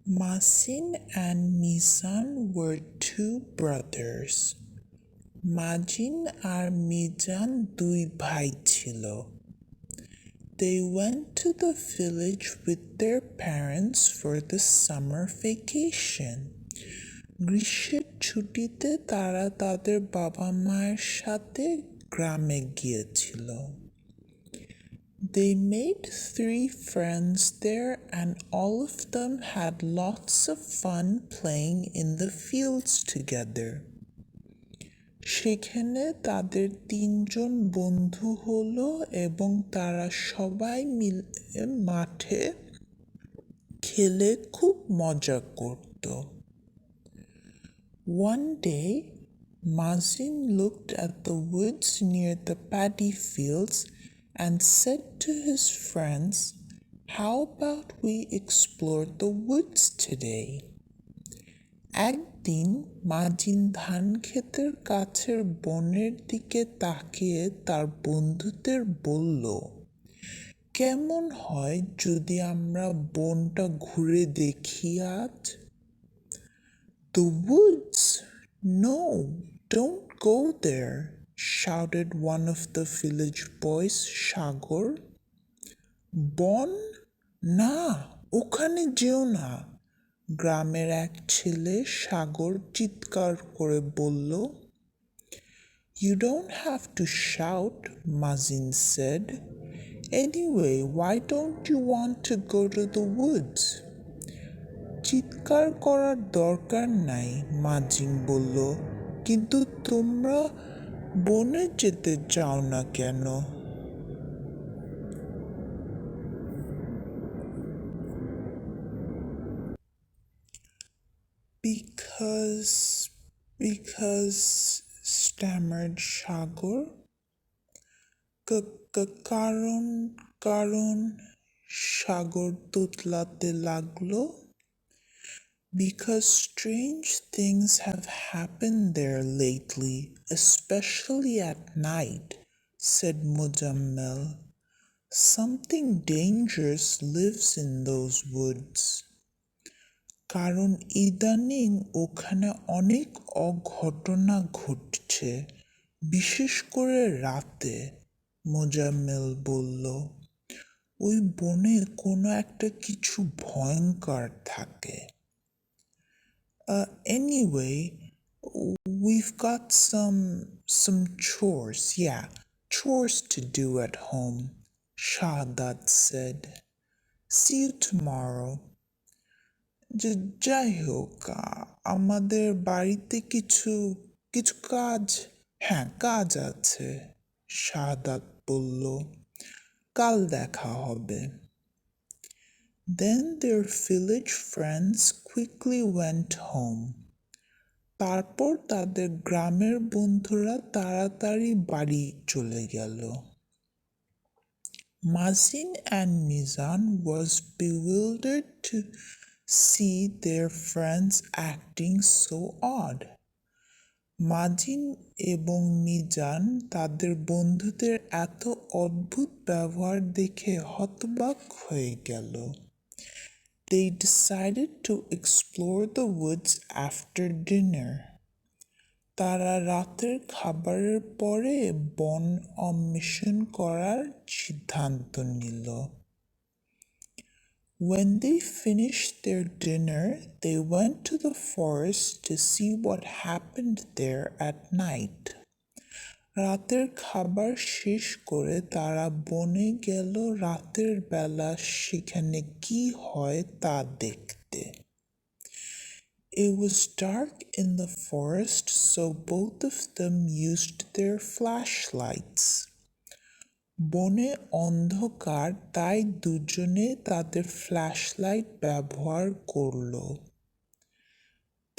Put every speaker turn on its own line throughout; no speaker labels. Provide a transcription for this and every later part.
Masin and Mizan were two brothers. মাজিন আর মিজান দুই ভাই ছিল। They went to the village with their parents for the summer vacation. গ্রীষ্মের ছুটিতে তারা তাদের বাবা মায়ের সাথে গ্রামে গিয়েছিল। They made three friends there and all of them had lots of fun playing in the fields together. সেখানে তাদের তিনজন বন্ধু হলো এবং তারা সবাই মিলে মাঠে খেলে খুব মজা করত। One day, Mazin looked at the woods near the paddy fields and said to his friends, "How about we explore the woods today?" একদিন মাজিন ধান ক্ষেতের কাছের বনের দিকে তাকিয়ে তার বন্ধুদের বলল, কেমন হয় যদি আমরা বনটা ঘুরে দেখি আজ? The woods? No, don't go there, shouted one of the village boys, সাগর। বন? না, ওখানে যেও না, গ্রামের এক ছেলে সাগর চিৎকার করে বলল। You don't have to shout, Mazin said. Anyway, why don't you want to go to the woods? চিৎকার করার দরকার নাই, মাজিন বলল, কিন্তু তোমরা বনে যেতে চাও না কেন? Because stammered সাগর। কারণ কারণ সাগর তোতলাতে লাগলো। Because strange things have happened there lately, especially at night, said Mujammel. Something dangerous lives in those woods. কারণ ইদানিং ওখানে অনেক অঘটনা ঘটছে, বিশেষ করে রাতে, মোজাম্মেল বলল। ওই বনে কোনো একটা কিছু ভয়ঙ্কর থাকে। Anyway, we've got some chores, yeah, chores to do at home, Shahadat said. See you tomorrow. যাই হোক, আমাদের বাড়িতে কিছু কিছু কাজ, হ্যাঁ কাজ আছে, শাহাদাত বলল। কাল দেখা হবে। Then their village friends quickly went home. তারপর তাদের গ্রামের বন্ধুরা তাড়াতাড়ি বাড়ি চলে গেল। Mazin and Mizan was bewildered to see their friends acting so odd. মাজিন এবং মিজান তাদের বন্ধুদের এত অদ্ভুত ব্যবহার দেখে হতবাক হয়ে গেল। They decided to explore the woods after dinner. তারা রাতের খাবারের পরে বন অন্বেষণ করার সিদ্ধান্ত নিল। When they finished their dinner, they went to the forest to see what happened there at night. রাতের খাবার শেষ করে তারা বনে গেল রাতের বেলা সেখানে কি হয় তা দেখতে। It was dark in the forest, so both of them used their flashlights. বনে অন্ধকার, তাই দুজনে তাদের ফ্ল্যাশলাইট ব্যবহার করল।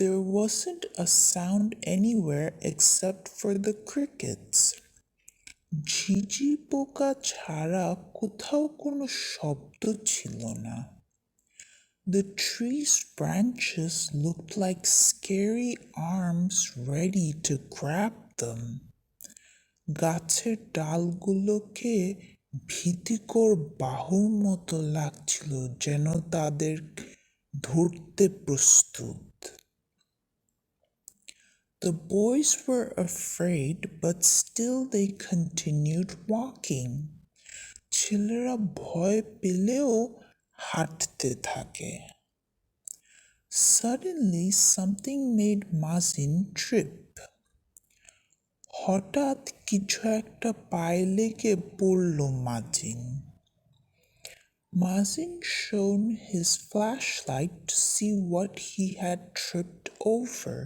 There wasn't a sound anywhere except for the crickets. ঝিঝি পোকা ছাড়া কোথাও কোনো শব্দ ছিল না। The tree's branches looked like scary arms ready to grab them. গাছের ডালগুলোকে ভীতিকর বাহুর মতো লাগছিল, যেন তাদের ধরতে প্রস্তুত। The boys were afraid, but still they continued walking. ছেলেরা ভয় পেলেও হাঁটতে থাকে। Suddenly something made Mazin trip. হঠাৎ কিছু একটা পায়ে লেগে পড়ল মাজিন। Mazin shone his flashlight to see what he had tripped over.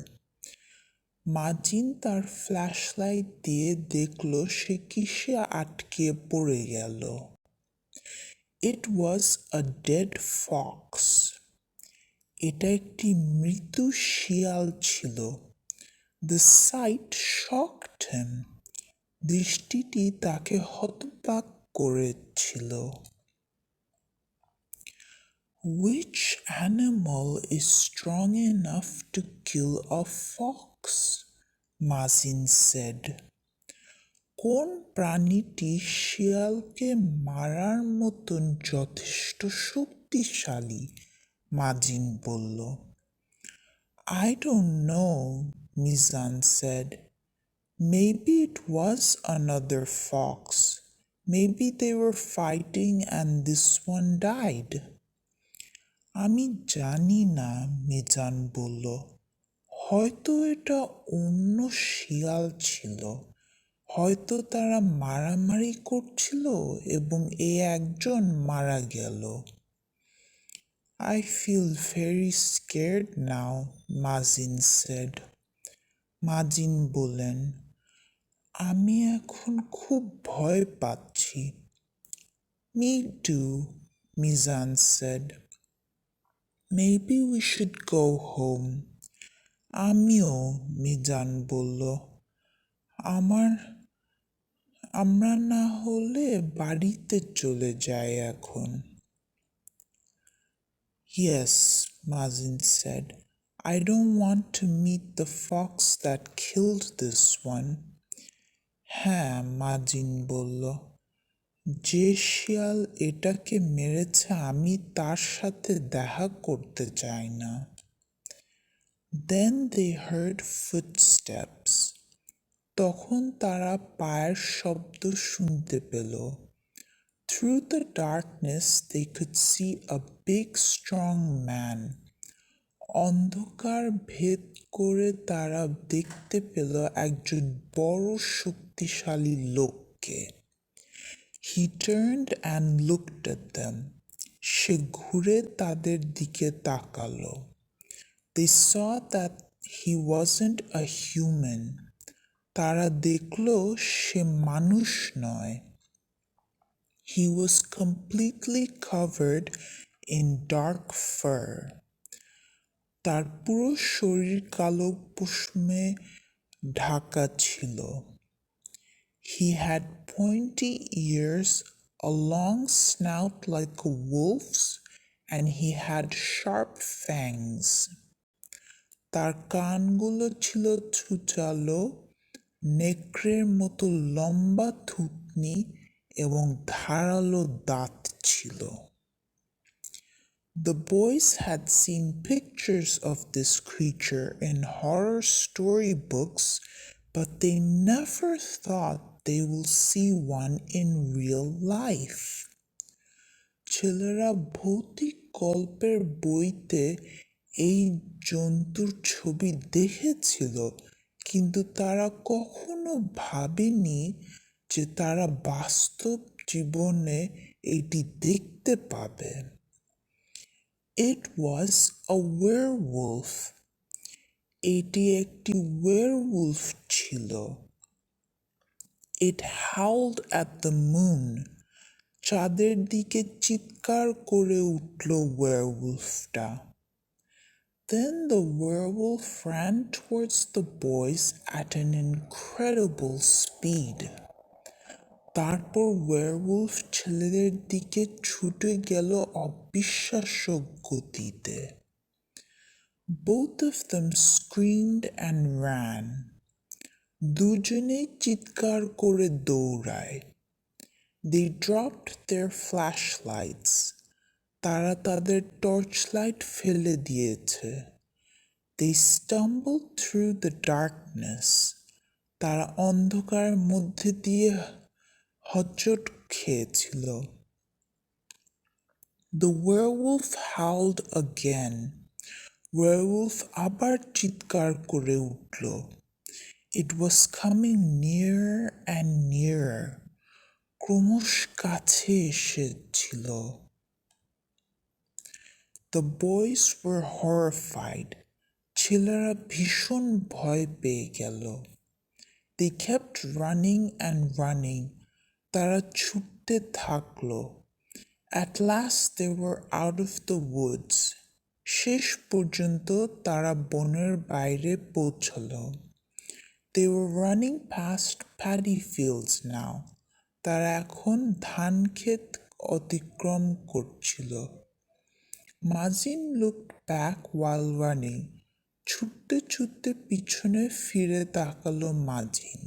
মাজিন তার ফ্ল্যাশলাইট দিয়ে দেখল সে কিসে আটকে পড়ে গেল। It was a dead fox. এটা একটি মৃত শিয়াল ছিল। The sight shocked him. দৃষ্টিটি তাকে হতবাক করেছিল। Which animal is strong enough to kill a fox? Mazin said. কোন প্রাণীটি শিয়ালকে মারার মতন যথেষ্ট শক্তিশালী? মাজিন বলল। I don't know, Mizan said. Maybe it was another fox. Maybe they were fighting and this one died. আমি জানি না, মিজান বলল। হয়তো এটা অন্য শিয়াল ছিল। হয়তো তারা মারামারি করছিল এবং একজন মারা গেল। I feel very scared now, Mazin said. মাজিন বললেন, আমি এখন খুব ভয় পাচ্ছি। Me too, Mizan said. Maybe we should go home. আমিও, মিজান বলল। আমরা না হলে বাড়িতে চলে যাই এখন। Yes, Mazin said. I don't want to meet the fox that killed this one. হ্যাঁ, মাজিন বলল। যে শিয়াল এটাকে মেরেছে আমি তার সাথে দেখা করতে চাই না। Then they heard footsteps. তখন তারা পায়ের শব্দ শুনতে পেল। Through the darkness they could see a big strong man. অন্ধকার ভেদ করে তারা দেখতে পেল একজন বড় শক্তিশালী লোককে। He turned and looked at them. সে ঘুরে তাদের দিকে তাকালো। They saw that he wasn't a human. তারা দেখল সে মানুষ নয়। He was completely covered in dark fur. তার পুরো শরীর কালো পশমে ঢাকা ছিল। He had pointy ears, a long snout like a wolf's, and he had sharp fangs. তার কানগুলো ছিল ছুচালো, নেকড়ের মতো লম্বা থুতনি এবং ধারালো দাঁত ছিল। The boys had seen pictures of this creature in horror storybooks, but they never thought they will see one in real life. ছেলেরা ভৌতিক গল্পের বইতে এই জন্তুর ছবি দেখেছিল, কিন্তু তারা কখনো ভাবেনি যে তারা বাস্তব জীবনে এটি দেখতে পাবে। It was a werewolf. এটি একটি werewolf ছিল। It howled at the moon. চাঁদের দিকে চিৎকার করে উঠল werewolfটা। Then the werewolf ran towards the boys at an incredible speed. তারপর werewolf ছেলেদের দিকে ছুটে গেল অবিশ্বাস্য গতিতে। Both of them screamed and ran. দুজনেই চিৎকার করে দৌড়ায়। They dropped their flashlights. তারা তাদের টর্চ লাইট ফেলে দিয়েছে। They stumbled through the darkness. তারা অন্ধকারের মধ্যে দিয়ে হোঁচট খেয়েছিল। The werewolf howled again. Werewolf আবার চিৎকার করে উঠল। It was coming nearer and nearer. ক্রমশ কাছে এসেছিল। The boys were horrified. ছেলেরা ভীষণ ভয় পেয়ে গেল। They kept running and running. তারা ছুটতে থাকলো। At last they were out of the woods. শেষ পর্যন্ত তারা বনের বাইরে পৌঁছলো। They were running past paddy fields now. তারা এখন ধান ক্ষেত অতিক্রম করছিল। Mazin looked back while running. ছুটতে ছুটতে পিছনে ফিরে তাকালো মাজিন।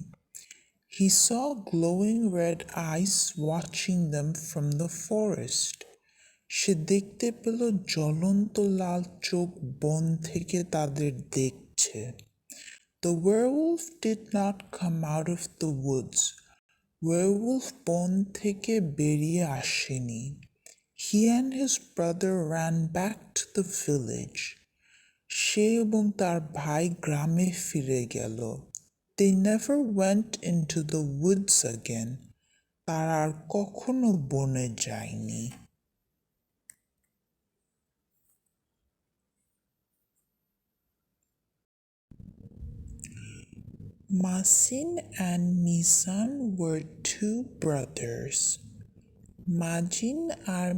He saw glowing red eyes watching them from the forest. সে দেখতে পেল জ্বলন্ত লাল চোখ বন থেকে তাদের দেখছে। The werewolf did not come out of the woods. Werewolf বন থেকে বেরিয়ে আসেনি। He and his brother ran back to the village. সে এবং তার ভাই গ্রামে ফিরে গেল। They never went into the woods again. তারা আর কখনো বনে যায়নি। Masin and Misan were two brothers. Majin R